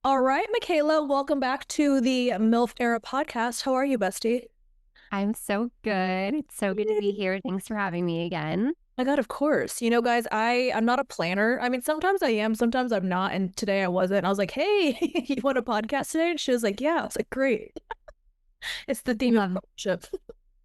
All right, Mikaela, welcome back to the MILF Era podcast. How are you, bestie? I'm so good. It's so good to be here. Thanks for having me again. My God, of course. Guys, I'm not a planner. I mean, sometimes I am, sometimes I'm not. And today I wasn't. I was like, hey, you want a podcast today? And she was like, yeah. I was like, great. It's the theme of Love, friendship.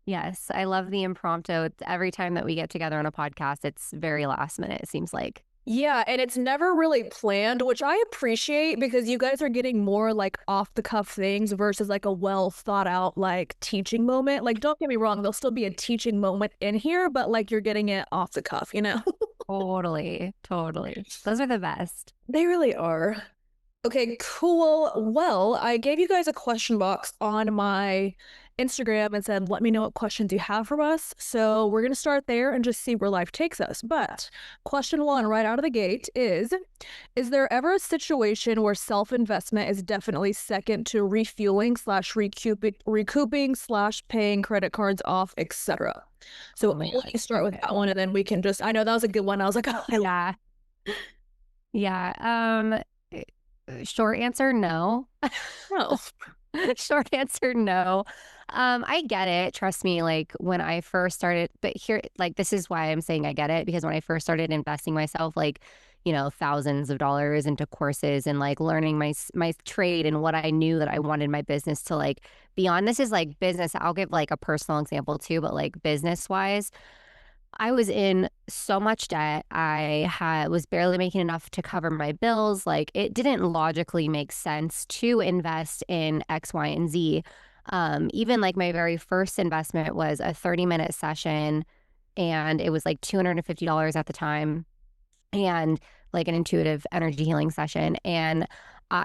yes, I love the impromptu. Every time that we get together on a podcast, it's very last minute, it seems like. Yeah, and it's never really planned, which I appreciate because you guys are getting more like off the cuff things versus like a well thought out like teaching moment. Like, don't get me wrong, there'll still be a teaching moment in here, but like you're getting it off the cuff? Totally, totally. Those are the best. They really are. Okay, cool. Well, I gave you guys a question box on my Instagram and said, let me know what questions you have from us. So we're going to start there and just see where life takes us. But question one, right out of the gate, is there ever a situation where self-investment is definitely second to refueling slash recouping slash paying credit cards off, etc.? So Oh my I'll let God. you start with that one, and then we can just, I know that was a good one. I was like, oh, I love Yeah. Yeah. Short answer, no. no. Short answer, no. I get it. Trust me, like when I first started, but here, like this is why I'm saying I get it, because when I first started investing myself, like, thousands of dollars into courses and like learning my trade and what I knew that I wanted my business to like be on. This is like business. I'll give like a personal example too, but like business wise, I was in so much debt. Was barely making enough to cover my bills. Like it didn't logically make sense to invest in X, Y, and Z. Even like my very first investment was a 30-minute session, and it was like $250 at the time, and like an intuitive energy healing session. And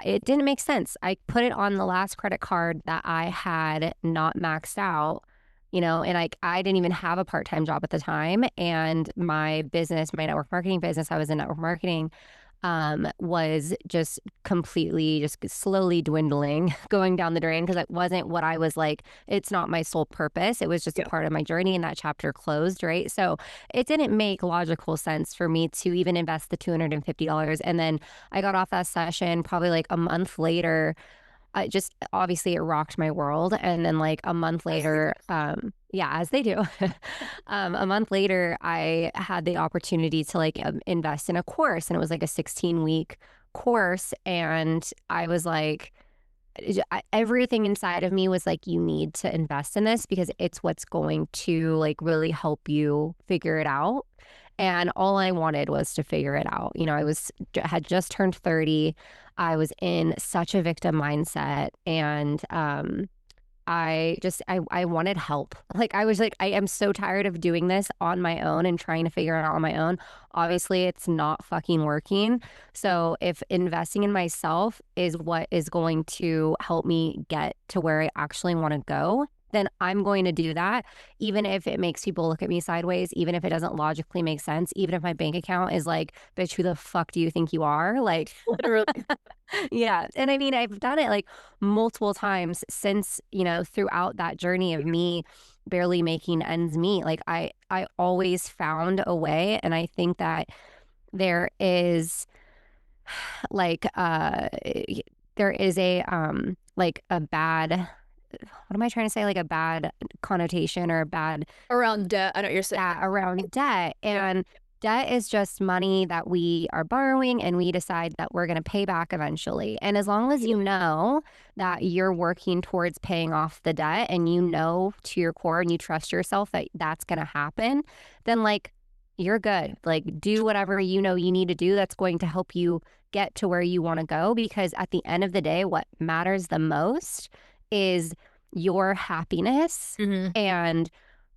it didn't make sense. I put it on the last credit card that I had not maxed out, and like I didn't even have a part-time job at the time. And my business, my network marketing business, I was in network marketing, was just completely, just slowly dwindling, going down the drain because it wasn't what I was like. It's not my sole purpose. It was just a Yeah. part of my journey, and that chapter closed, right? So it didn't make logical sense for me to even invest the $250. And then I got off that session probably like a month later. I just obviously it rocked my world. And then like a month later, yeah, as they do, a month later, I had the opportunity to like invest in a course, and it was like a 16-week course. And I was like, everything inside of me was like, you need to invest in this because it's what's going to like really help you figure it out. And all I wanted was to figure it out. Had just turned 30. I was in such a victim mindset, and I wanted help. Like I was like, I am so tired of doing this on my own and trying to figure it out on my own. Obviously, it's not fucking working. So if investing in myself is what is going to help me get to where I actually want to go, then I'm going to do that, even if it makes people look at me sideways, even if it doesn't logically make sense, even if my bank account is like, bitch, who the fuck do you think you are? Like, Literally. yeah. And I mean, I've done it like multiple times since, throughout that journey of me barely making ends meet. Like I always found a way. And I think that there is like there is a bad, what am I trying to say? Like a bad connotation or a bad, Around debt. I know what you're saying. yeah, around debt. And debt is just money that we are borrowing and we decide that we're going to pay back eventually. And as long as you know that you're working towards paying off the debt and you know to your core and you trust yourself that that's going to happen, then like you're good. Like do whatever you know you need to do that's going to help you get to where you want to go. Because at the end of the day, what matters the most is your happiness. Hmm. And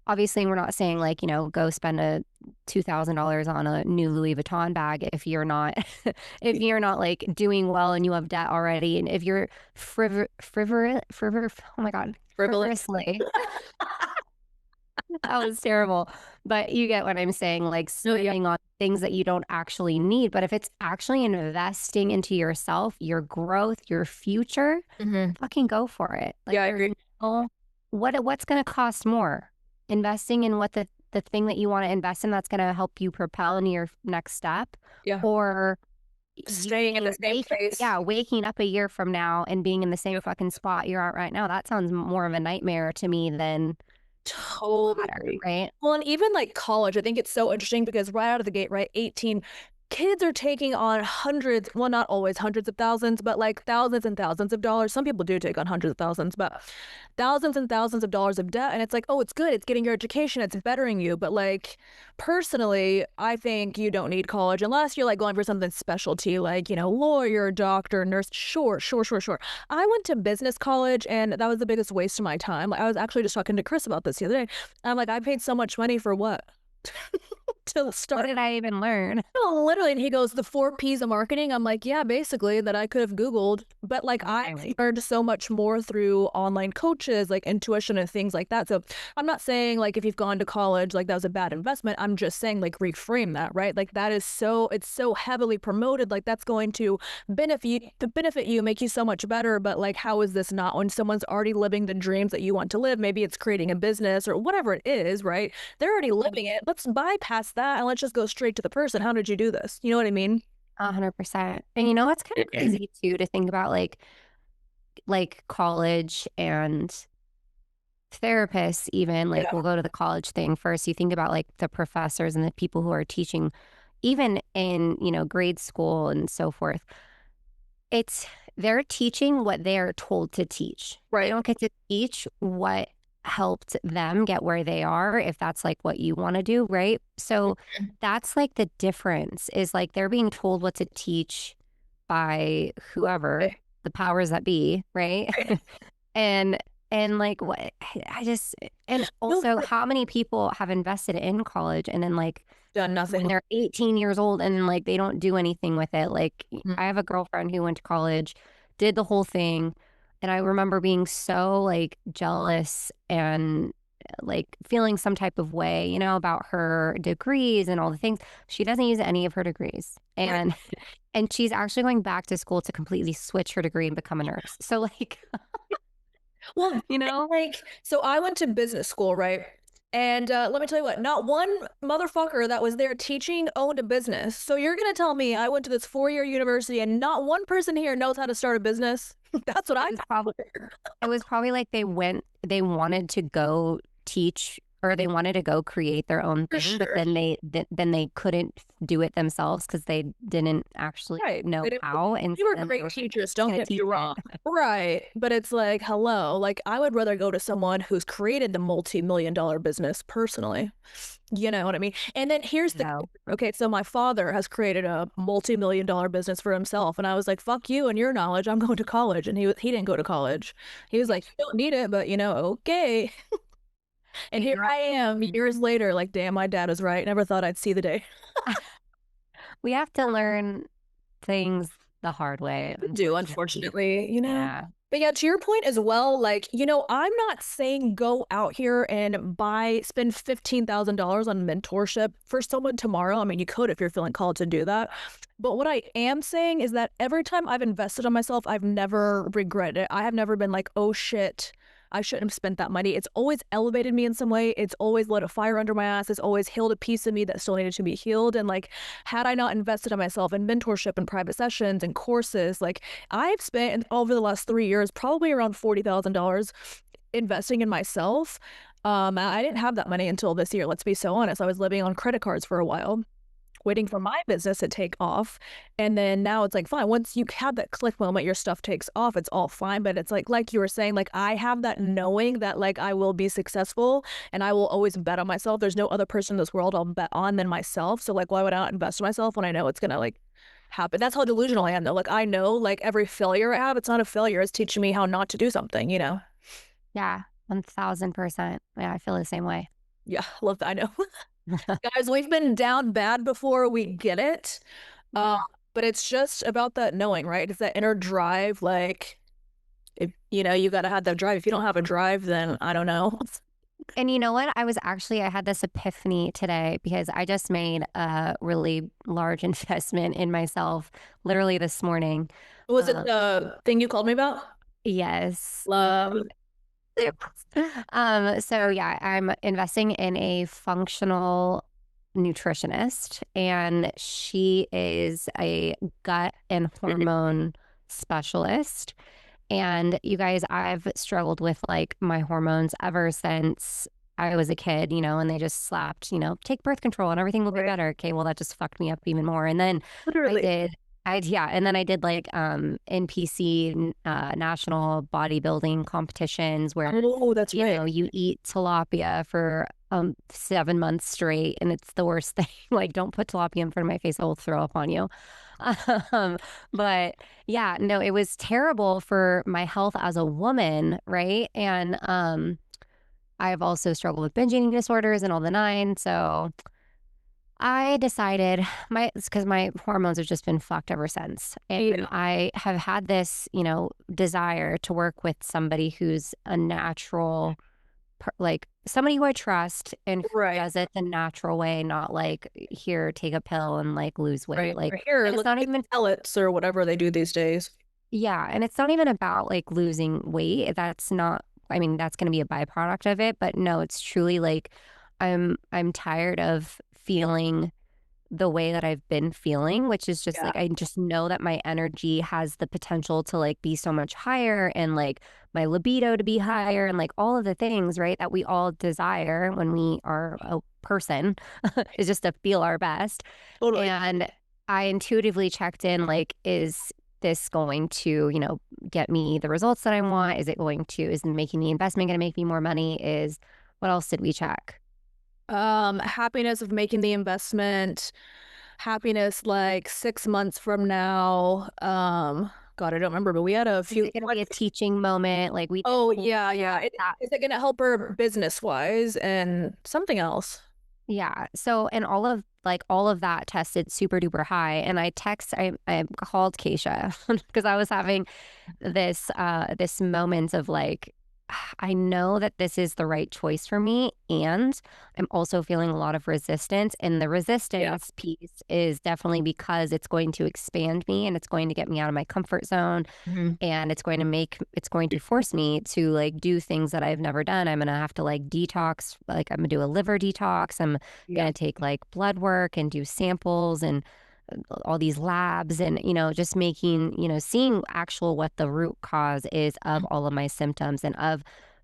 obviously, we're not saying like, go spend a $2,000 on a new Louis Vuitton bag if you're not if you're not like doing well and you have debt already. And if you're oh my God, Frivolous. frivolously, that was terrible. But you get what I'm saying, like No, yeah. spending on things that you don't actually need. But if it's actually investing into yourself, your growth, your future, Hmm. fucking go for it. Like Yeah, I there's agree. no, what's going to cost more? Investing in what the thing that you want to invest in that's going to help you propel into your next step, Yeah. or you Staying in the being same place. waking up a year from now and being in the same fucking spot you're at right now, that sounds more of a nightmare to me than better, Totally. right? Well, and even like college, I think it's so interesting because right out of the gate, right, 18, kids are taking on hundreds, well, not always hundreds of thousands, but like thousands and thousands of dollars. Some people do take on hundreds of thousands, but thousands and thousands of dollars of debt. And it's like, oh, it's good. It's getting your education. It's bettering you. But like, personally, I think you don't need college unless you're like going for something specialty, like, lawyer, doctor, nurse. Sure, sure, sure, sure. I went to business college and that was the biggest waste of my time. Like, I was actually just talking to Chris about this the other day. I'm like, I paid so much money for what? To What start. did I even learn? No, literally. And he goes, the four P's of marketing. I'm like, yeah, basically, that I could have Googled. But like, I Right. learned so much more through online coaches, like intuition and things like that. So I'm not saying like if you've gone to college, like that was a bad investment. I'm just saying like reframe that, right? Like that is it's so heavily promoted. Like that's going benefit you, make you so much better. But like, how is this not when someone's already living the dreams that you want to live? Maybe it's creating a business or whatever it is, right? They're already living it. Let's bypass that and let's just go straight to the person. How did you do this? You know what I mean? 100%. And you know what's kind of crazy too to think about like college and therapists even like Yeah. we'll go to the college thing first. You think about like the professors and the people who are teaching even in, grade school and so forth. It's they're teaching what they're told to teach. They Right. don't get to teach what helped them get where they are if that's like what you want to do, right? So that's like the difference is like they're being told what to teach by whoever, the powers that be, right? And like what I just and No, also how many people have invested in college and then like done when nothing. they're 18 years old and like they don't do anything with it. Like Mhm. I have a girlfriend who went to college, did the whole thing, and I remember being so like jealous and like feeling some type of way, about her degrees and all the things. She doesn't use any of her degrees. Right. And she's actually going back to school to completely switch her degree and become a nurse. So like, Well, you know, so I went to business school, right? And let me tell you what, not one motherfucker that was there teaching owned a business. So you're going to tell me I went to this 4-year university and not one person here knows how to start a business? That's what it I was probably like they wanted to go teach or they wanted to go create their own for thing, but sure. then they couldn't do it themselves because they didn't actually Right. know how, and They so were then they great were teachers, just don't gonna get me teach it. wrong. Right. But it's like, hello, like I would rather go to someone who's created the multi-million dollar business personally. You know what I mean? And then here's the No, okay, so my father has created a multi-million dollar business for himself. And I was like, fuck you and your knowledge. I'm going to college. And he didn't go to college. He was like, you don't need it, but okay. And here you're I am years later, like, damn, my dad was right. Never thought I'd see the day. we have to learn things the hard way, Do, unfortunately. unfortunately. Yeah. But yeah, to your point as well, like, I'm not saying go out here and spend $15,000 on mentorship for someone tomorrow. I mean, you could if you're feeling called to do that. But what I am saying is that every time I've invested on myself, I've never regretted it. I have never been like, oh shit, I shouldn't have spent that money. It's always elevated me in some way. It's always lit a fire under my ass. It's always healed a piece of me that still needed to be healed. And like, had I not invested on myself in mentorship and private sessions and courses, like I've spent over the last 3 years probably around $40,000 investing in myself. I didn't have that money until this year. Let's be so honest. I was living on credit cards for a while, waiting for my business to take off. And then now it's like, fine, once you have that click moment, your stuff takes off, it's all fine. But it's like you were saying, like I have that knowing that like I will be successful and I will always bet on myself. There's no other person in this world I'll bet on than myself. So like, why would I not invest in myself when I know it's gonna like happen? That's how delusional I am though. Like I know like every failure I have, it's not a failure. It's teaching me how not to do something. Yeah. 1000%. Yeah. I feel the same way. Yeah, love that. I know. Guys, we've been down bad before, we get it. Uh, but it's just about that knowing, right? It's that inner drive. Like, if you got to have that drive. If you don't have a drive, then I don't know. And you know what? I had this epiphany today because I just made a really large investment in myself literally this morning. Was it Um, the thing you called me about? yes. Love. So yeah, I'm investing in a functional. nutritionist, and she is a gut and hormone specialist. And you guys, I've struggled with like my hormones ever since I was a kid, and they just slapped, take birth control and everything will be Right. better. Okay, well, that just fucked me up even more. And then I Literally. did, yeah, and then I did like NPC, national bodybuilding competitions where Oh, that's right. you eat tilapia for 7 months straight, and it's the worst thing. Like, don't put tilapia in front of my face; I will throw up on you. Um, but yeah, no, it was terrible for my health as a woman, right? And I've also struggled with binge eating disorders and all the nine. So I decided it's because my hormones have just been fucked ever since. And Yeah. I have had this, desire to work with somebody who's a natural, like somebody who I trust and who Right. does it the natural way, not like here, take a pill and like lose weight. Right. Like, Or here, and it's look, not take even, pellets or whatever they do these days. yeah. And it's not even about like losing weight. That's not, I mean, that's going to be a byproduct of it. But no, it's truly like I'm tired of feeling the way that I've been feeling, which is just Yeah. like I just know that my energy has the potential to like be so much higher and like my libido to be higher and like all of the things, right, that we all desire when we are a person is just to feel our best. Totally. And I intuitively checked in like, is this going to, get me the results that I want? Is it going to, is making the investment going to make me more money? Is what else did we check? Happiness of making the investment, happiness like 6 months from now. God, I don't remember, but we had a Is few it going to be a questions. teaching moment? Like we did Oh, whole yeah, yeah. that. Is it gonna help her business wise and something else? Yeah. So, and all of that tested super duper high. And I called Keisha because I was having this moment of like, I know that this is the right choice for me. And I'm also feeling a lot of resistance. And the Yeah. resistance piece is definitely because it's going to expand me and it's going to get me out of my comfort zone Mhm. and it's going to force me to like do things that I've never done. I'm gonna have to like detox, like I'm gonna do a liver detox. I'm Yeah. gonna take like blood work and do samples and all these labs and just making seeing actual what the root cause is of all of my symptoms and of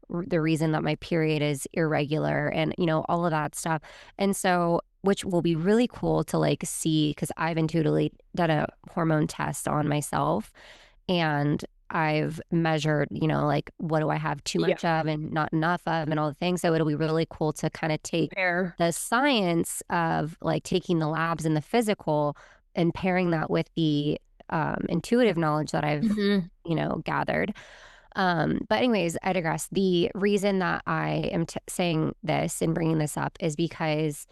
the reason that my period is irregular and all of that stuff. And so which will be really cool to like see because I've intuitively done a hormone test on myself and I've measured, like what do I have too Yeah. much of and not enough of and all the things. So it'll be really cool to kind of take Fair. the science of like taking the labs and the physical and pairing that with the intuitive knowledge that I've, Hmm. gathered. But anyways, I digress. The reason that I am saying this and bringing this up is because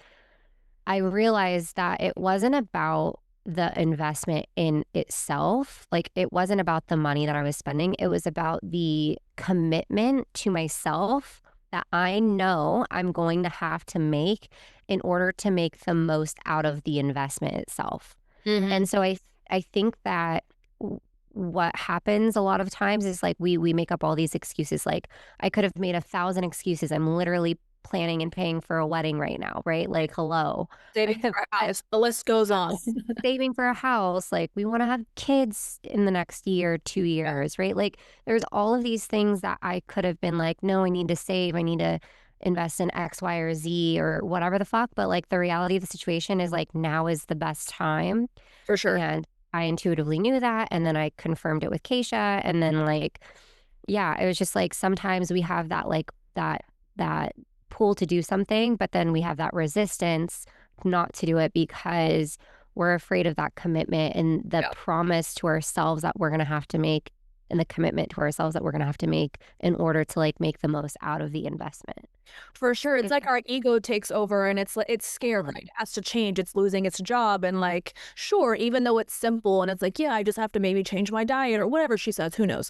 I realized that it wasn't about the investment in itself. Like, it wasn't about the money that I was spending. It was about the commitment to myself that I know I'm going to have to make in order to make the most out of the investment itself. Hmm. And so I think that what happens a lot of times is like we make up all these excuses. Like I could have made 1,000 excuses. I'm literally planning and paying for a wedding right now, right? Like hello. Saving for a house. The list goes on. Saving for a house, like we want to have kids in the next year, 2 years, right? Like there's all of these things that I could have been like, no, I need to save, I need to invest in X, Y, or Z or whatever the fuck. But like the reality of the situation is like now is the best time. For sure. And I intuitively knew that. And then I confirmed it with Keisha. And then like, yeah, it was just like sometimes we have that like that pull to do something, but then we have that resistance not to do it because we're afraid of that commitment and the Yeah. promise to ourselves that we're going to have to make and the commitment to ourselves that we're going to have to make in order to like make the most out of the investment. For sure. It's Is like that our ego takes over and it's like it's scared, right? It has to change. It's losing its job. And like, sure, even though it's simple and it's like, yeah, I just have to maybe change my diet or whatever she says, who knows?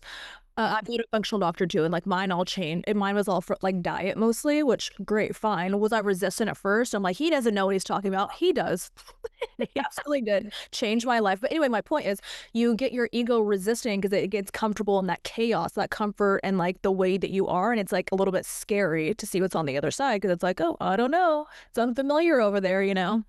I'm a functional doctor too, and like mine all changed. And mine was all for like diet mostly, which great, fine. Was I resistant at first? I'm like, he doesn't know what he's talking about. He does. It absolutely did change my life. But anyway, my point is you get your ego resisting because it gets comfortable in that chaos, that comfort, and like the way that you are. And it's like a little bit scary to see what's on the other side because it's like, oh, I don't know. It's unfamiliar over there, you know?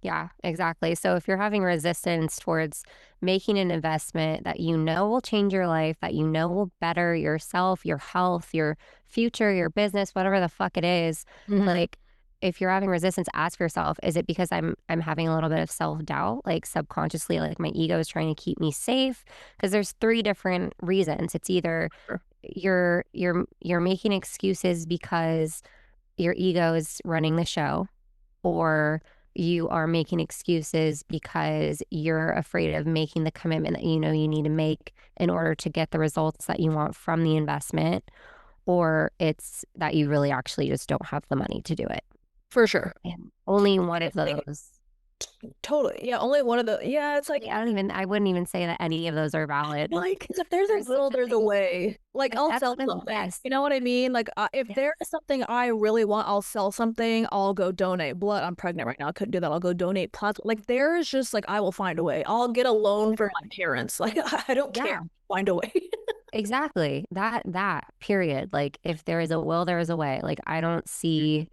Yeah, exactly. So if you're having resistance towards making an investment that you know will change your life, that you know will better yourself, your health, your future, your business, whatever the fuck it is, Mhm. like if you're having resistance, ask yourself, is it because I'm having a little bit of self-doubt, like subconsciously, like my ego is trying to keep me safe? Because there's three different reasons. It's either Sure. you're making excuses because your ego is running the show, or you are making excuses because you're afraid of making the commitment that you know you need to make in order to get the results that you want from the investment, or it's that you really actually just don't have the money to do it. For sure. And only one of Like, those. totally. Yeah, only one of the, yeah, it's like, I wouldn't even say that any of those are valid. Like, if there's a there's, will, there's a way. Like, I'll that's sell what I'm, something. yes, You know what I mean? Like, if yes, there is something I really want, I'll sell something. I'll go donate blood. I'm pregnant right now. I couldn't do that. I'll go donate plasma. Like, there is just like, I will find a way. I'll get a loan for my parents. Like, I don't care. yeah, Find a way. exactly. That period. Like, if there is a will, there is a way. Like, I don't see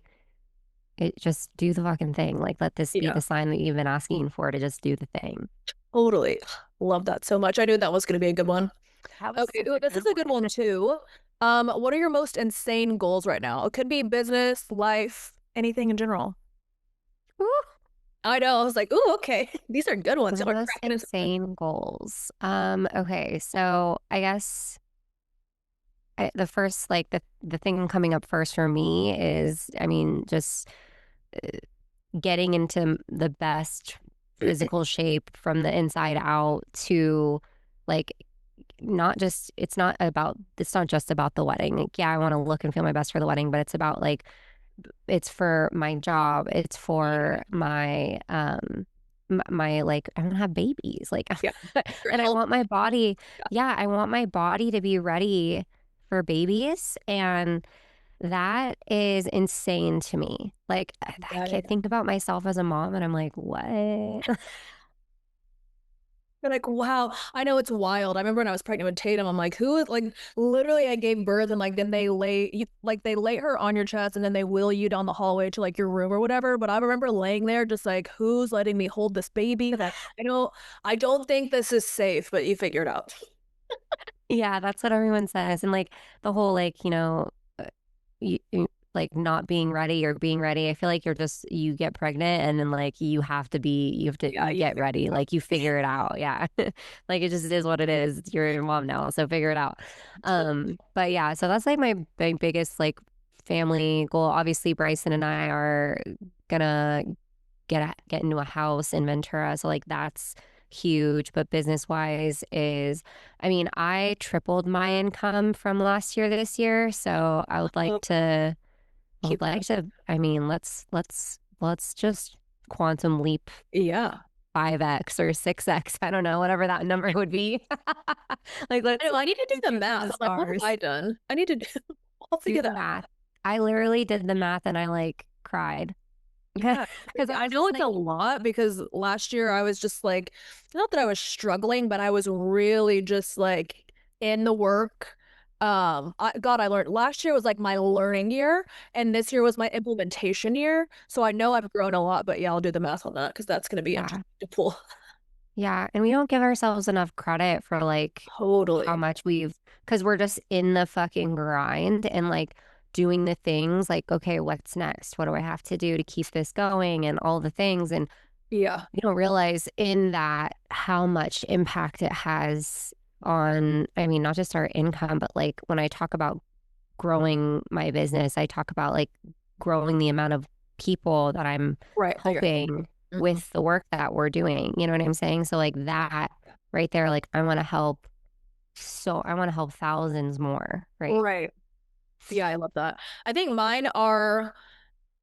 it, just do the fucking thing. Like, let this be Yeah, the sign that you've been asking for to just do the thing. totally. Love that so much. I knew that was going to be a good one. That was Okay, such ooh, a this good is a good one one. too. What are your most insane goals right now? It could be business, life, anything in general. Whew. I know. I was like, ooh, okay. These are good ones. The Y'all are most cracking into it. insane goals. Okay, so I guess the first, like the thing coming up first for me is, I mean, just getting into the best physical shape from the inside out to like not just it's not just about the wedding. Like, yeah, I want to look and feel my best for the wedding, but it's about like it's for my job, it's Yeah. for my my like I want to have babies, like Yeah. Your and I health. want my body, yeah, I want my body to be ready for babies, and that is insane to me. Like I Got can't it. think about myself as a mom and I'm like, what? You're like, wow. I know it's wild. I remember when I was pregnant with Tatum, I'm like, who is like literally I gave birth and like then they lay you like they lay her on your chest and then they wheel you down the hallway to like your room or whatever. But I remember laying there just like, who's letting me hold this baby? That I don't think this is safe, but you figure it out. Yeah, that's what everyone says. And like the whole like, uh, like not being ready or being ready. I feel like you get pregnant and then like Yeah, you you get figure ready. it out. Like you figure it out. Yeah. Like it just is what it is. You're your mom now, so figure it out. But yeah, so that's like my biggest like family goal. Obviously, Bryson and I are gonna get into a house in Ventura. So like that's huge. But business wise is, I mean, I tripled my income from last year to this year. So Oh, I would keep like that. to, I mean, let's just quantum leap Yeah. 5x or 6x. I don't know, whatever that number would be. Like I know I need to do let's the shoot for math. the I'm like, what have stars. I done? I need to do I'll Do figure the that math. I literally did the math and I like cried. Yeah, Because I I was know just it's a like, lot because last year I was just like, not that I was struggling, but I was really just like in the work. I learned last year was like my learning year, and this year was my implementation year. So I know I've grown a lot, but yeah, I'll do the math on that because that's gonna be interesting yeah. to pull. Yeah, and we don't give ourselves enough credit for like how Totally. much because we're just in the fucking grind and like doing the things like, okay, what's next? What do I have to do to keep this going and all the things? And Yeah. you don't realize in that how much impact it has on, I mean, not just our income, but like when I talk about growing my business, I talk about like growing the amount of people that I'm Right. I agree. helping Mhm. with the work that we're doing. You know what I'm saying? So like that right there, like I want to help thousands more, right? Right. Yeah, I love that. I think mine are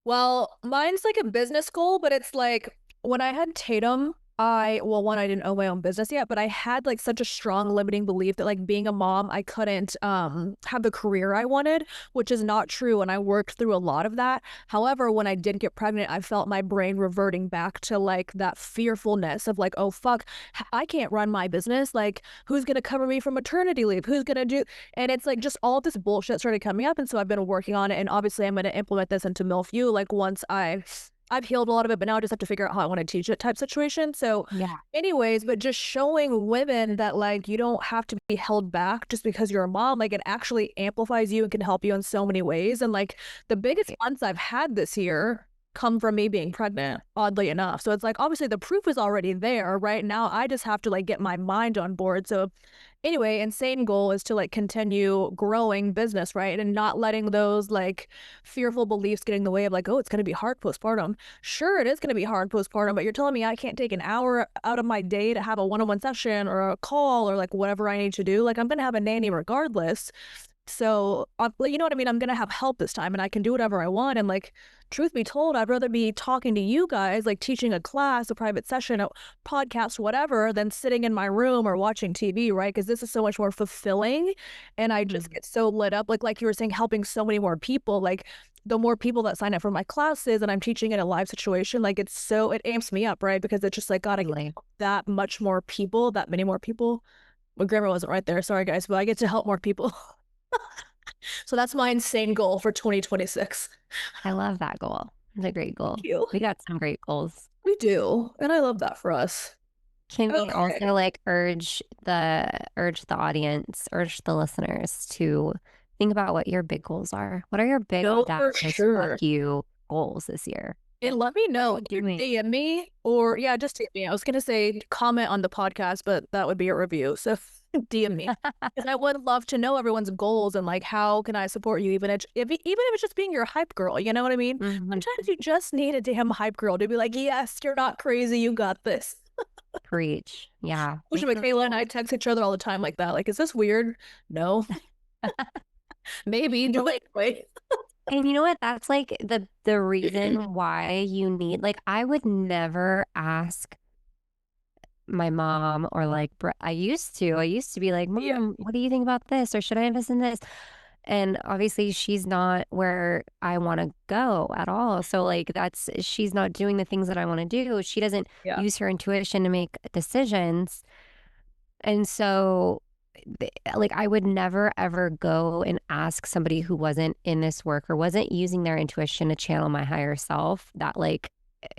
Well, mine's like a business goal, but it's like when I had Tatum, well, one, I didn't own my own business yet, but I had like such a strong limiting belief that like being a mom, I couldn't have the career I wanted, which is not true. And I worked through a lot of that. However, when I did get pregnant, I felt my brain reverting back to like that fearfulness of like, oh fuck, I can't run my business. Like, who's gonna cover me from maternity leave? Who's gonna do? And it's like just all this bullshit started coming up. And so I've been working on it. And obviously I'm gonna implement this into MILF like once I've healed a lot of it, but now I just have to figure out how I want to teach it type situation. So, Yeah. anyways, but just showing women that like you don't have to be held back just because you're a mom. Like it actually amplifies you and can help you in so many ways. And like the biggest months I've had this year come from me being pregnant, oddly enough. So it's like obviously the proof is already there, right? Now I just have to like get my mind on board. So anyway, insane goal is to like continue growing business, right? And not letting those like fearful beliefs get in the way of like, oh, it's going to be hard postpartum. Sure, it is going to be hard postpartum, but you're telling me I can't take an hour out of my day to have a one-on-one session or a call or like whatever I need to do. Like I'm going to have a nanny regardless. So, you know what I mean? I'm going to have help this time and I can do whatever I want. And like, truth be told, I'd rather be talking to you guys, like teaching a class, a private session, a podcast, whatever, than sitting in my room or watching TV, right? Because this is so much more fulfilling. And I just get so lit up. Like you were saying, helping so many more people. Like the more people that sign up for my classes and I'm teaching in a live situation, like it amps me up, right? Because it's just like, gotta get that much more people, that many more people. My grammar wasn't right there. Sorry, guys, but I get to help more people. So that's my insane goal for 2026. I love that goal. It's a great goal. Thank you. We got some great goals. We do. And I love that for us. Can we Okay. also like urge the audience, urge the listeners to think about what your big goals are? What are your big No, that for just fuck sure. you goals this year? And let me What are know. you Either doing? DM me or, yeah, just DM me. I was going to say comment on the podcast, but that would be a review. So DM me. Because I would love to know everyone's goals and like, how can I support you, even if it's just being your hype girl, you know what I mean? Mhm. Sometimes you just need a damn hype girl to be like, yes, you're not crazy. You got this. Preach. Yeah. Which Mikaela and I text each other all the time like that. Like, is this weird? No. Maybe. No, wait. And you know what? That's like the reason why you need like I would never ask my mom or like I used to be like, Yeah. "Mom, what do you think about this? Or should I invest in this?" And obviously she's not where I want to go at all. So like she's not doing the things that I want to do. She doesn't Yeah. use her intuition to make decisions. And so like I would never ever go and ask somebody who wasn't in this work or wasn't using their intuition to channel my higher self that like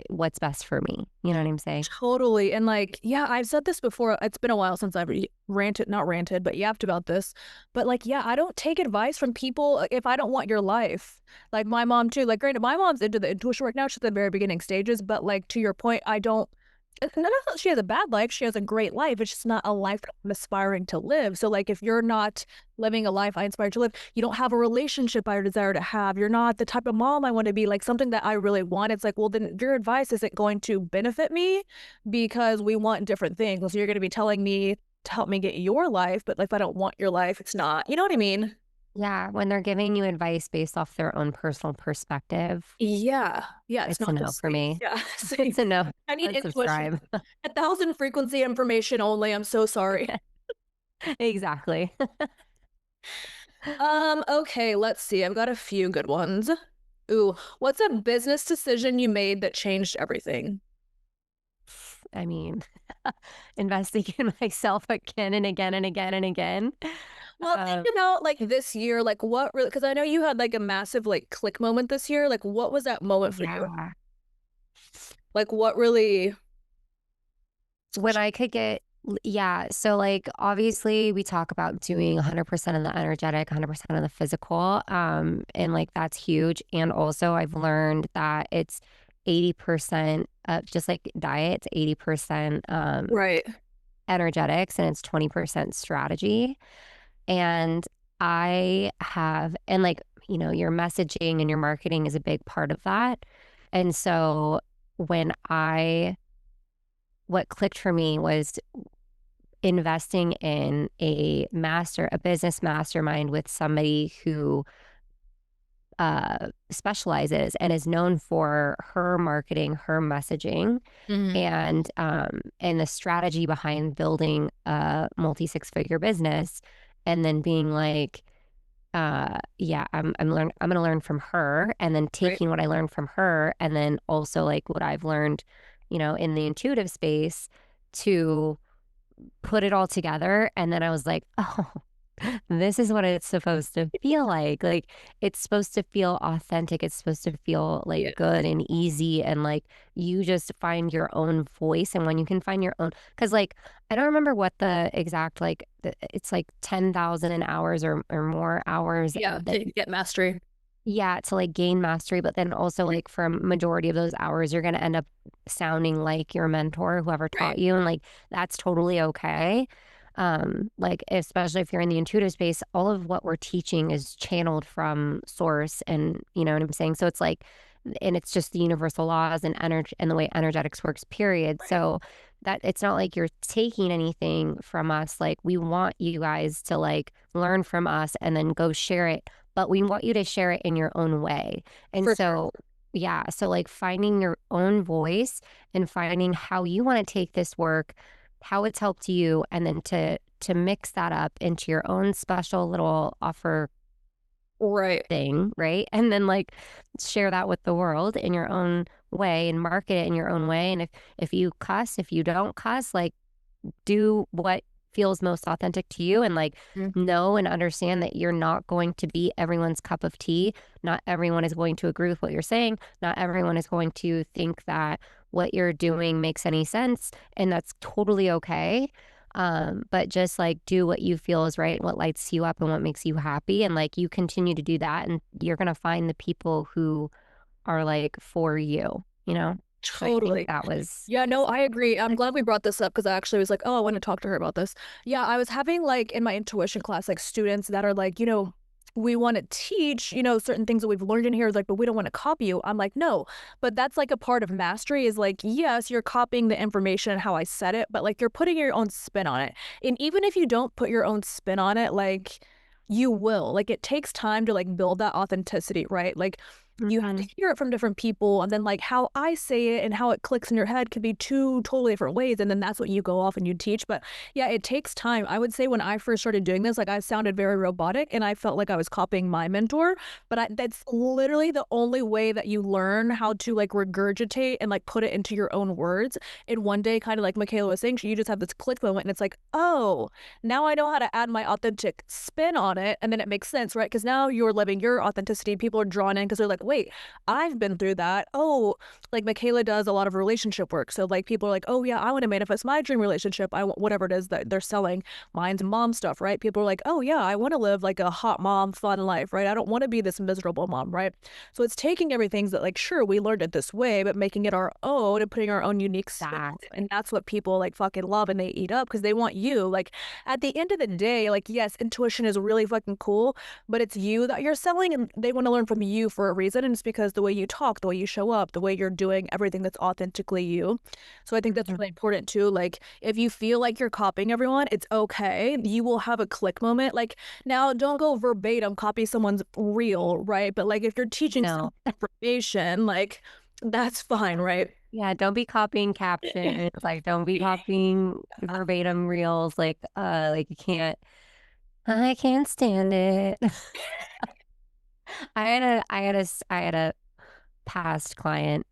what's best for me. You know what I'm saying? Totally. And like, yeah, I've said this before. It's been a while since I've ranted, not ranted, but yapped about this. But like, yeah, I don't take advice from people if I don't want your life. Like my mom too. Like, granted, my mom's into the intuition work now. She's at the very beginning stages. But like, to your point, I don't. None of she has a bad life. She has a great life. It's just not a life that I'm aspiring to live. So like, if you're not living a life I inspire to live, you don't have a relationship I desire to have. You're not the type of mom I want to be. Like something that I really want. It's like, well, then your advice isn't going to benefit me because we want different things. So you're going to be telling me to help me get your life, but like, if I don't want your life, it's not. You know what I mean? Yeah, when they're giving you advice based off their own personal perspective, Yeah. Yeah. It's it's a not no just for like, me. yeah. It's Same. a no. I need intuition. Unsubscribe. 1,000 frequency information only. I'm so sorry. Exactly. Okay, let's see. I've got a few good ones. Ooh, what's a business decision you made that changed everything? I mean, investing in myself again and again and again and again. Well, think Um, about like this year, like what really, because I know you had like a massive like click moment this year. Like, what was that moment for you? yeah. Like, what really? When I could get yeah, so, like, obviously, we talk about doing 100% of the energetic, 100% of the physical, and, like, that's huge, and also I've learned that it's 80% just like diet, it's 80%, Right. energetics and it's 20% strategy, and I have and, like, your messaging and your marketing is a big part of that, and so when I what clicked for me was investing in a business mastermind with somebody who specializes and is known for her marketing, her messaging, Hmm. and the strategy behind building a multi six figure business, and then being like, yeah, I'm gonna learn from her, and then Right. taking what I learned from her, and then also like what I've learned, in the intuitive space to put it all together. And then I was like, oh, this is what it's supposed to feel like. Like, it's supposed to feel authentic. It's supposed to feel like Yeah. good and easy. And like, you just find your own voice. And when you can find your own, because like, I don't remember what the exact, like, it's like 10,000 an hours or more hours Yeah. that, To get mastery. yeah, to like gain mastery. But then also, like, for a majority of those hours, you're going to end up sounding like your mentor, whoever taught Right. you. And like, that's totally okay. Like, especially if you're in the intuitive space, all of what we're teaching is channeled from source. And you know what I'm saying? So it's like, and it's just the universal laws and energy and the way energetics works, period. Right. So that it's not like you're taking anything from us. Like, we want you guys to like learn from us and then go share it, but we want you to share it in your own way. And For sure. so, yeah, so like finding your own voice and finding how you want to take this work, how it's helped you, and then to mix that up into your own special little offer Right. thing, right? And then like share that with the world in your own way and market it in your own way. And if you cuss, if you don't cuss, like, do what feels most authentic to you, and like Mhm. know and understand that you're not going to be everyone's cup of tea. Not everyone is going to agree with what you're saying. Not everyone is going to think that what you're doing makes any sense, and that's totally okay. But just like do what you feel is right, what lights you up and what makes you happy, and like you continue to do that, and you're gonna find the people who are like for you, you know? So I think Totally. that was Yeah, no, I agree. I'm glad we brought this up because I actually was like, oh, I want to talk to her about this. Yeah, I was having like in my intuition class, like students that are like, we want to teach, certain things that we've learned in here, like, but we don't want to copy you. I'm like, no, but that's like a part of mastery is like, yes, you're copying the information and how I said it, but like you're putting your own spin on it. And even if you don't put your own spin on it, like you will, like it takes time to like build that authenticity, right? Like you have to Mhm. hear it from different people, and then like how I say it and how it clicks in your head could be two totally different ways, and then that's what you go off and you teach. But yeah, it takes time. I would say when I first started doing this, like I sounded very robotic and I felt like I was copying my mentor, but that's literally the only way that you learn how to like regurgitate and like put it into your own words. And one day, kind of like Mikaela was saying, you just have this click moment and it's like, oh, now I know how to add my authentic spin on it, and then it makes sense, right? Because now you're living your authenticity. People are drawn in because they're like, wait, I've been through that. Oh, like Mikaela does a lot of relationship work. So like people are like, oh yeah, I want to manifest my dream relationship. I want whatever it is that they're selling. Mine's mom stuff, right? People are like, oh yeah, I want to live like a hot mom, fun life, right? I don't want to be this miserable mom, right? So it's taking everything that like, sure, we learned it this way, but making it our own and putting our own unique spin on it. And Exactly. that's what people like fucking love and they eat up because they want you. Like at the end of the day, like yes, intuition is really fucking cool, but it's you that you're selling and they want to learn from you for a reason. And it's because the way you talk, the way you show up, the way you're doing everything that's authentically you. So I think that's Mhm. really important too. Like if you feel like you're copying everyone, it's okay. You will have a click moment. Like now don't go verbatim copy someone's reel, right? But like if you're teaching some No. information, like that's fine, right? Yeah, don't be copying captions, like, don't be copying verbatim reels, like, you can't I can't stand it. I had a past client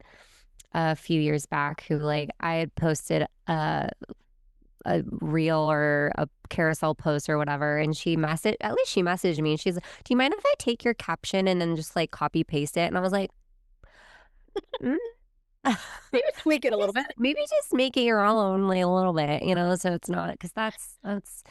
a few years back who, like, I had posted a reel or a carousel post or whatever, and she messaged me, and she's like, "Do you mind if I take your caption and then just, like, copy paste it?" And I was like, "Mm." Maybe tweak it a little bit. Maybe just make it your own, like, a little bit, so it's not because that's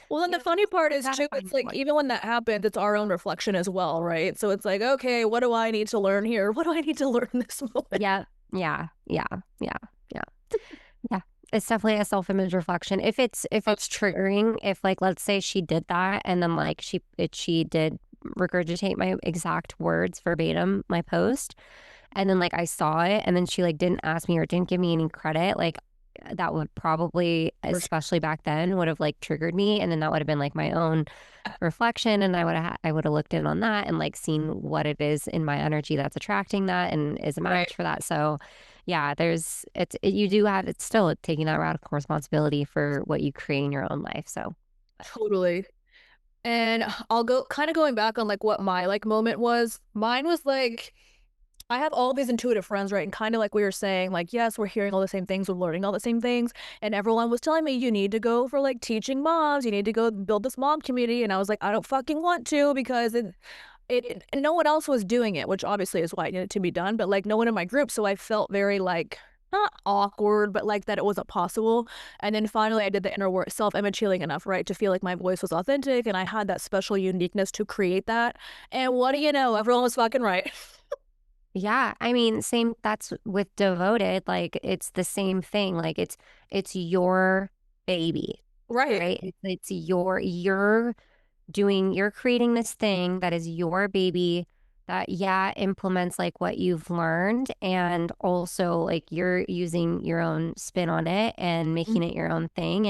Well, then the funny part you is gotta too, find it's your like voice. even when that happens, it's our own reflection as well, right? So it's like, okay, what do I need to learn here? What do I need to learn in this moment? Yeah, yeah, yeah, yeah, yeah, yeah. It's definitely a self-image reflection. If it's triggering, if, like, let's say she did that and then, like, she did regurgitate my exact words verbatim, my post, and then, like, I saw it and then she, like, didn't ask me or didn't give me any credit, like, that would probably, For sure. especially back then, would have like triggered me. And then that would have been like my own reflection. And I would have looked in on that and like seen what it is in my energy that's attracting that and is a Right. match for that. So yeah, you do have, it's still taking that radical responsibility for what you create in your own life. So Totally. And I'll go kind of going back on like what my like moment was. Mine was like I have all these intuitive friends, right? And kind of like we were saying, like, yes, we're hearing all the same things, we're learning all the same things. And everyone was telling me, you need to go for like teaching moms, you need to go build this mom community. And I was like, I don't fucking want to because and no one else was doing it, which obviously is why it needed to be done, but like no one in my group. So I felt very like, not awkward, but like that it wasn't possible. And then finally, I did the inner work, self image healing enough, right, to feel like my voice was authentic and I had that special uniqueness to create that. And what do you know? Everyone was fucking right. yeah, I mean, same that's with devoted, like it's the same thing. Like it's your baby, Right. right? It's you're creating this thing that is your baby that yeah implements like what you've learned and also like you're using your own spin on it and making it your own thing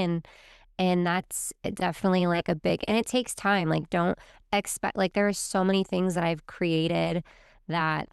and that's definitely like a big and it takes time like don't expect like there are so many things that I've created that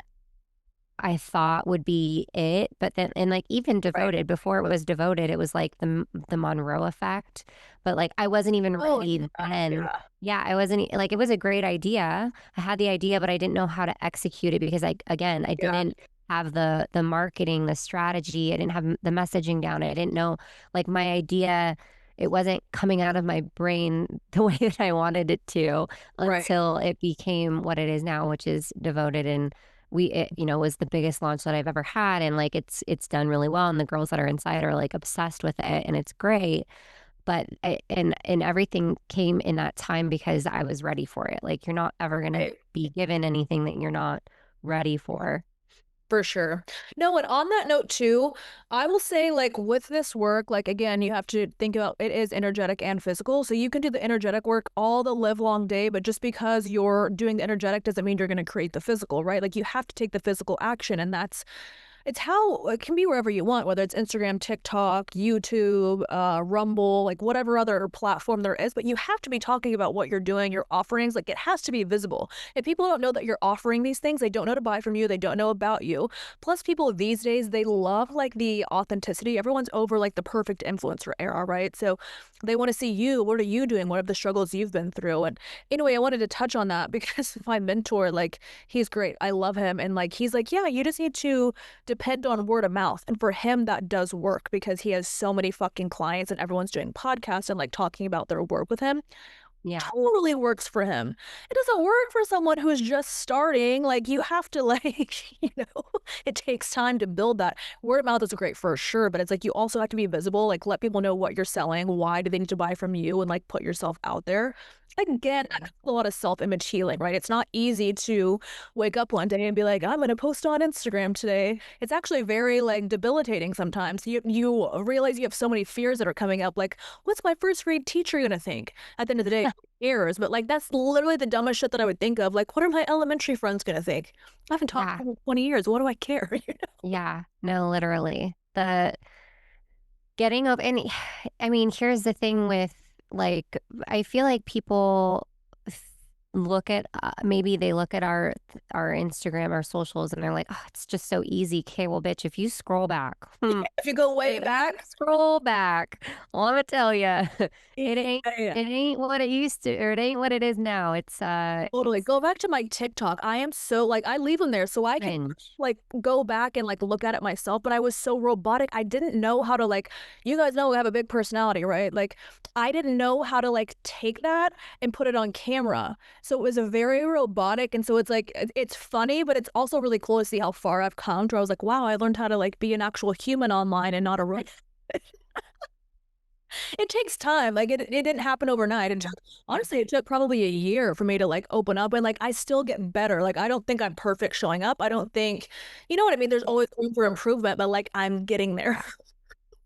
I thought would be it, but then and, like, even Right. Devoted, before it was Devoted, it was, like, the Monroe effect, but, like, I wasn't even Oh, ready then. yeah. Yeah, I wasn't like, it was a great idea. I had the idea, but I didn't know how to execute it because I Yeah. didn't have the marketing, the strategy, I didn't have the messaging down, I didn't know like, my idea, it wasn't coming out of my brain the way that I wanted it to Right. until it became what it is now, which is Devoted and was the biggest launch that I've ever had and like it's done really well and the girls that are inside are like obsessed with it and it's great. And everything came in that time because I was ready for it. Like you're not ever going to Right. be given anything that you're not ready for. For sure. No, and on that note too, I will say like with this work, like again, you have to think about it is energetic and physical. So you can do the energetic work all the live long day, but just because you're doing the energetic doesn't mean you're going to create the physical, right? Like you have to take the physical action and that's it's how it can be wherever you want, whether it's Instagram, TikTok, YouTube, Rumble, like whatever other platform there is. But you have to be talking about what you're doing, your offerings. Like it has to be visible. If people don't know that you're offering these things, they don't know to buy from you, they don't know about you. Plus, people these days, they love like the authenticity. Everyone's over like the perfect influencer era, right? So they want to see you. What are you doing? What are the struggles you've been through? And anyway, I wanted to touch on that because my mentor, like, he's great. I love him. And like, he's like, yeah, you just need to depend on word of mouth. And for him, that does work because he has so many fucking clients and everyone's doing podcasts and like talking about their work with him. Yeah. Totally works for him. It doesn't work for someone who is just starting. Like you have to like, it takes time to build that. Word of mouth is great for sure, but it's like you also have to be visible, like let people know what you're selling, why do they need to buy from you and like put yourself out there. Again, that's a lot of self-image healing, right? It's not easy to wake up one day and be like, I'm gonna post on Instagram today. It's actually very like debilitating sometimes. You realize you have so many fears that are coming up, like, what's my first grade teacher gonna think? At the end of the day, years, but like that's literally the dumbest shit that I would think of. Like, what are my elementary friends gonna think? I haven't talked Yeah. to them in 20 years. What do I care? Yeah. No, literally. The getting up and I mean, here's the thing with like I feel like people look at maybe they look at our Instagram, our socials, and they're like, oh, it's just so easy. Okay, well, bitch, if you scroll back, If you go way back, scroll back, well, I'm gonna tell you, yeah, yeah. it ain't what it used to, or it ain't what it is now. Totally. It's Go back to my TikTok. I am so like I leave them there so I can cringe. like go back and like look at it myself, but I was so robotic. I didn't know how to like you guys know I have a big personality, right? Like I didn't know how to like take that and put it on camera. So it was a very robotic and so it's like it's funny, but it's also really cool to see how far I've come to where I was like, wow, I learned how to like be an actual human online and not a robot. It takes time. Like it didn't happen overnight. It took honestly, it took probably a year for me to like open up and like I still get better. Like I don't think I'm perfect showing up. I don't think you know what I mean? There's always room for improvement, but like I'm getting there.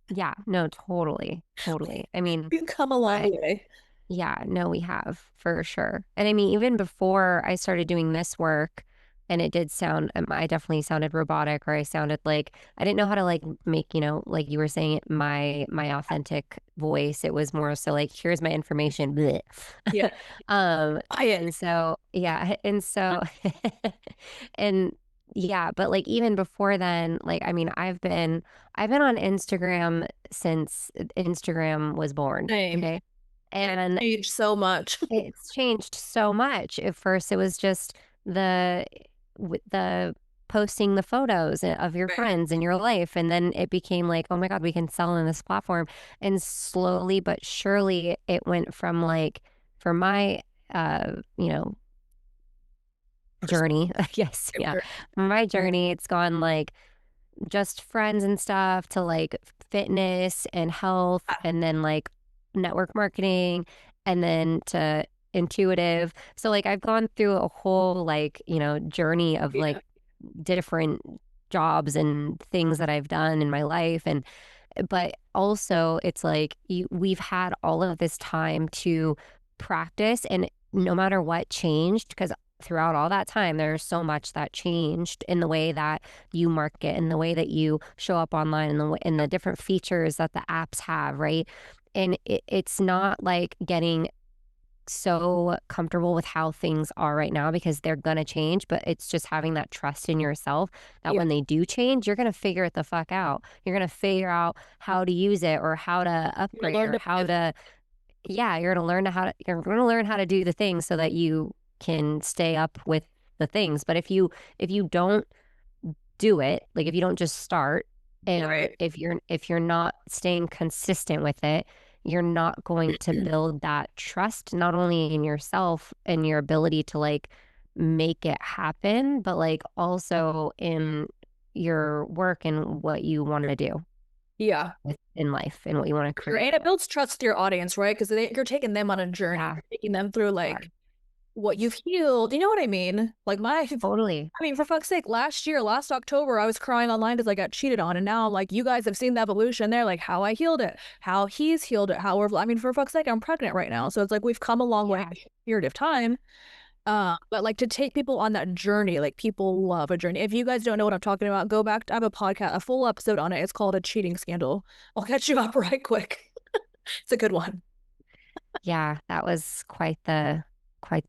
Yeah, no, totally, totally. I mean, We've come a long I way. yeah, no, we have for sure. And I mean, even before I started doing this work, and it did sound, I definitely sounded robotic, or I sounded like I didn't know how to like make, like you were saying, my authentic voice. It was more so like, here's my information. Bleh. Yeah. I And so yeah, and so and yeah, but like even before then, like I mean, I've been on Instagram since Instagram was born. same. Okay. And Changed so much. it's changed so much. At first, it was just the the posting the photos of your Right. friends in your life, and then it became like, oh my god, we can sell on this platform. And slowly but surely, it went from like, for my journey, I guess, yeah, for my journey, it's gone like just friends and stuff to like fitness and health, and then like network marketing, and then to intuitive. So like I've gone through a whole like, journey of like Yeah. different jobs and things that I've done in my life. And but also it's like we've had all of this time to practice, and no matter what changed, because throughout all that time there's so much that changed in the way that you market and the way that you show up online, and the different features that the apps have, right? And it's not like getting so comfortable with how things are right now, because they're gonna change, but it's just having that trust in yourself that Yeah. when they do change, you're gonna figure it the fuck out. You're gonna figure out how to use it, or how to You upgrade, learn or to how to, yeah, you're gonna learn how to do the things so that you can stay up with the things. But if you don't do it, like if you don't just start, and right. if you're not staying consistent with it, you're not going to build that trust, not only in yourself and your ability to like make it happen, but like also in your work and what you want to do Yeah. in life and what you want to Sure. create. And it builds trust with your audience, right? Because you're taking them on a journey. Yeah, You're taking them through yeah, like what you've healed. You know what I mean? Like totally. I mean, for fuck's sake, last October, I was crying online because I got cheated on. And now, like, you guys have seen the evolution there, like how I healed it, how he's healed it, I mean, for fuck's sake, I'm pregnant right now. So it's like we've come a long way in Yeah. a short period of time. But like to take people on that journey, like people love a journey. If you guys don't know what I'm talking about, go back. I have a podcast, a full episode on it. It's called A Cheating Scandal. I'll catch you up right quick. It's a good one. Yeah, that was quite the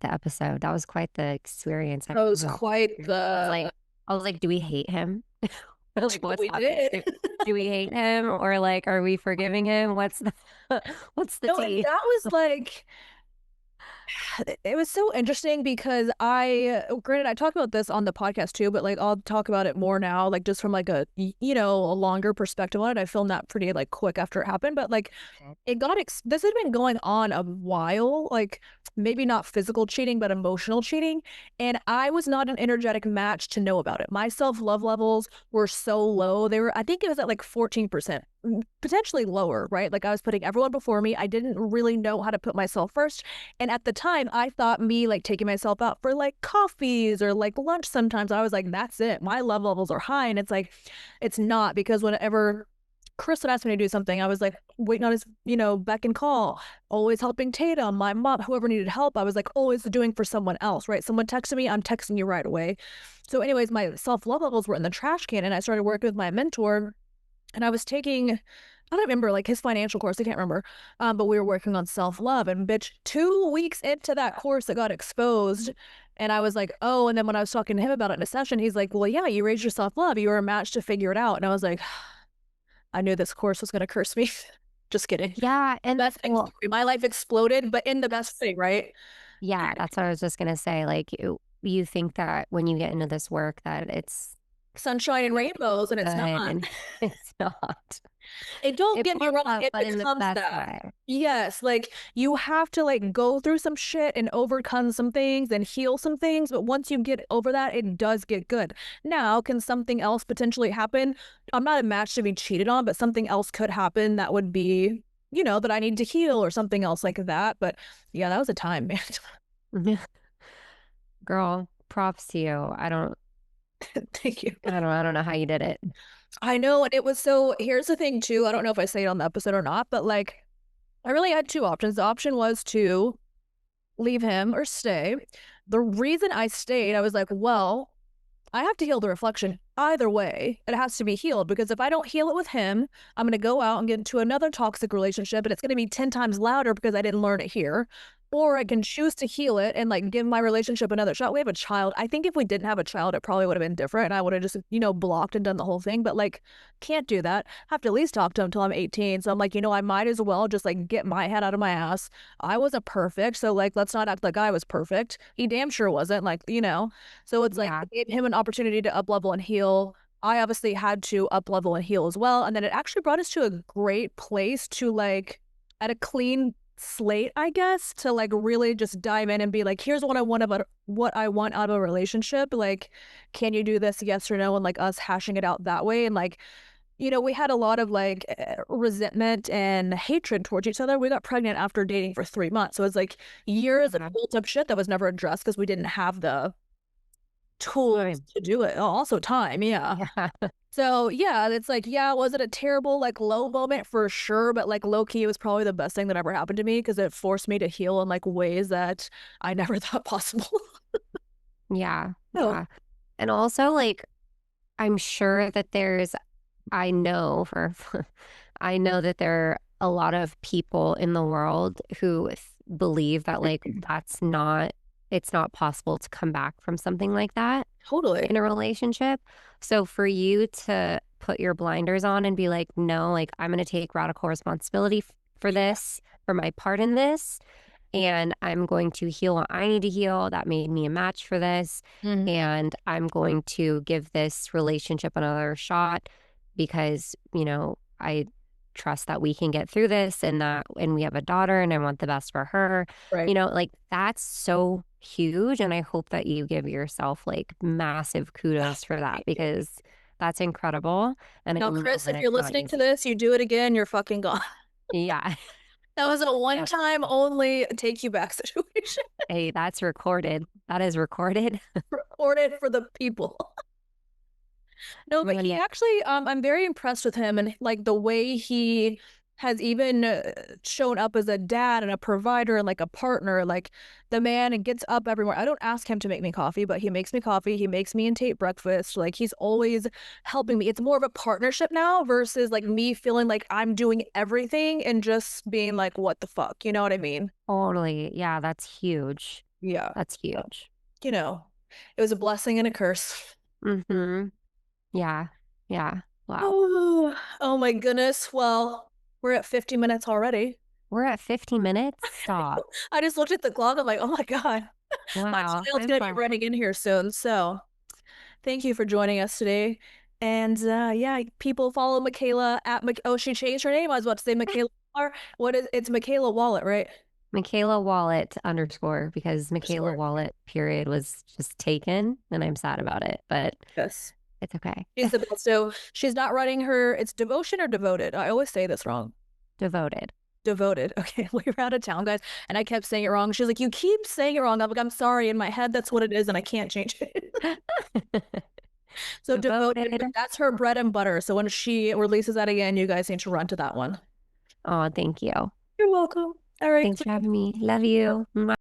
episode. That was quite the experience. That was Was quite I was the. like I was like, "Do we hate him?" Like, what's We happening? did. Do we hate him, or like, are we forgiving him? What's the what's the No, and tea? that was like it was so interesting because granted, I talk about this on the podcast too, but like I'll talk about it more now, like just from like a longer perspective on it. I filmed that pretty like quick after it happened, but like this had been going on a while, like maybe not physical cheating, but emotional cheating. And I was not an energetic match to know about it. My self-love levels were so low. I think it was at like 14%, potentially lower, right? Like I was putting everyone before me. I didn't really know how to put myself first. And at the time, I thought me like taking myself out for like coffees or like lunch sometimes, I was like, that's it. My love levels are high. And it's like, it's not, because whenever Chris would ask me to do something, I was like waiting on his, beck and call, always helping Tatum, my mom, whoever needed help. I was like always doing for someone else, right? Someone texted me, I'm texting you right away. So, anyways, my self love levels were in the trash can, and I started working with my mentor, and I was taking, I don't remember like his financial course, I can't remember. But we were working on self-love, and bitch, 2 weeks into that course it got exposed. And I was like, oh, and then when I was talking to him about it in a session, he's like, well, yeah, you raised your self-love. You were a match to figure it out. And I was like, I knew this course was gonna curse me. Just kidding. Yeah, and Best thing, well, my life exploded, but in the best way, right? yeah, that's what I was just gonna say. Like, you think that when you get into this work that it's Sunshine and rainbows, and good, it's not. and it's not. And don't It get me pops wrong, up, it but in the becomes best that. way. Yes, like you have to like go through some shit and overcome some things and heal some things, but once you get over that, it does get good. Now, can something else potentially happen? I'm not a match to be cheated on, but something else could happen that would be, that I need to heal or something else like that. But yeah, that was a time, man. Girl, props to you. Thank you. I don't know how you did it. I know, and it was so. Here's the thing, too. I don't know if I say it on the episode or not, but like, I really had two options. The option was to leave him or stay. The reason I stayed, I was like, well, I have to heal the reflection. Either way, it has to be healed because if I don't heal it with him, I'm going to go out and get into another toxic relationship and it's going to be 10 times louder because I didn't learn it here. Or I can choose to heal it and like give my relationship another shot. We have a child. I think if we didn't have a child, it probably would have been different. And I would have just, blocked and done the whole thing. But like, can't do that. Have to at least talk to him until I'm 18. So I'm like, I might as well just like get my head out of my ass. I wasn't perfect. So like, let's not act like I was perfect. He damn sure wasn't. Like. So it's like Yeah. it gave him an opportunity to up level and heal. I obviously had to up level and heal as well. And then it actually brought us to a great place to like at a clean slate, I guess, to like really just dive in and be like, here's what I want out of a relationship. Like, can you do this? Yes or no? And like us hashing it out that way. And like, we had a lot of like resentment and hatred towards each other. We got pregnant after dating for 3 months. So it's like years of Yeah. built up shit that was never addressed because we didn't have the tools Time. to do it. Oh, also time, yeah. Yeah. So yeah, it's like, yeah, was it a terrible like low moment for sure? But like low key, it was probably the best thing that ever happened to me because it forced me to heal in like ways that I never thought possible. Yeah. Oh, Yeah. And also, like, I'm sure that I know for, I know that there are a lot of people in the world who believe that, like, it's not possible to come back from something like that totally. in a relationship. So for you to put your blinders on and be like, no, like, I'm going to take radical responsibility for this, for my part in this, and I'm going to heal what I need to heal. That made me a match for this. Mhm. And I'm going to give this relationship another shot because, I trust that we can get through this and we have a daughter and I want the best for her. Right. Like that's so huge. And I hope that you give yourself like massive kudos for that Thank you. because that's incredible. And I Now, know Chris, that if you're it's not listening to easy. this, you do it again, you're fucking gone. Yeah. That was a one time only take you back situation. Hey, that's recorded. That is recorded. Recorded for the people. No, but Man, he yeah. actually, I'm very impressed with him and like the way he has even shown up as a dad and a provider and like a partner. Like the man and gets up every morning. I don't ask him to make me coffee, but he makes me coffee. He makes me and Tate breakfast. Like he's always helping me. It's more of a partnership now versus like me feeling like I'm doing everything and just being like, what the fuck? You know what I mean? Totally. Yeah, that's huge. Yeah. That's huge. You know, it was a blessing and a curse. Mhm. Yeah. Yeah. Wow. Oh, oh my goodness. Well, we're at 50 minutes already. We're at 50 minutes? Stop. I just looked at the clock. I'm like, oh my God, my Wow. child's I'm going to be fine. running in here soon. So thank you for joining us today. And yeah, people follow Mikaela at, oh, she changed her name. I was about to say Mikaela. It's Mikaela Wallet, right? Mikaela Wallet underscore because Mikaela Underscore. Wallet period was just taken and I'm sad about it, but Yes. it's okay. She's the best. So she's not running it's devotion or devoted. I always say this wrong. Devoted. Devoted. Okay, we were out of town, guys, and I kept saying it wrong. She's like, "You keep saying it wrong." I'm like, "I'm sorry." In my head, that's what it is, and I can't change it. So devoted, Devoted. that's her bread and butter. So when she releases that again, you guys need to run to that one. Oh, thank you. You're welcome. All right. Thanks for having me. Love you.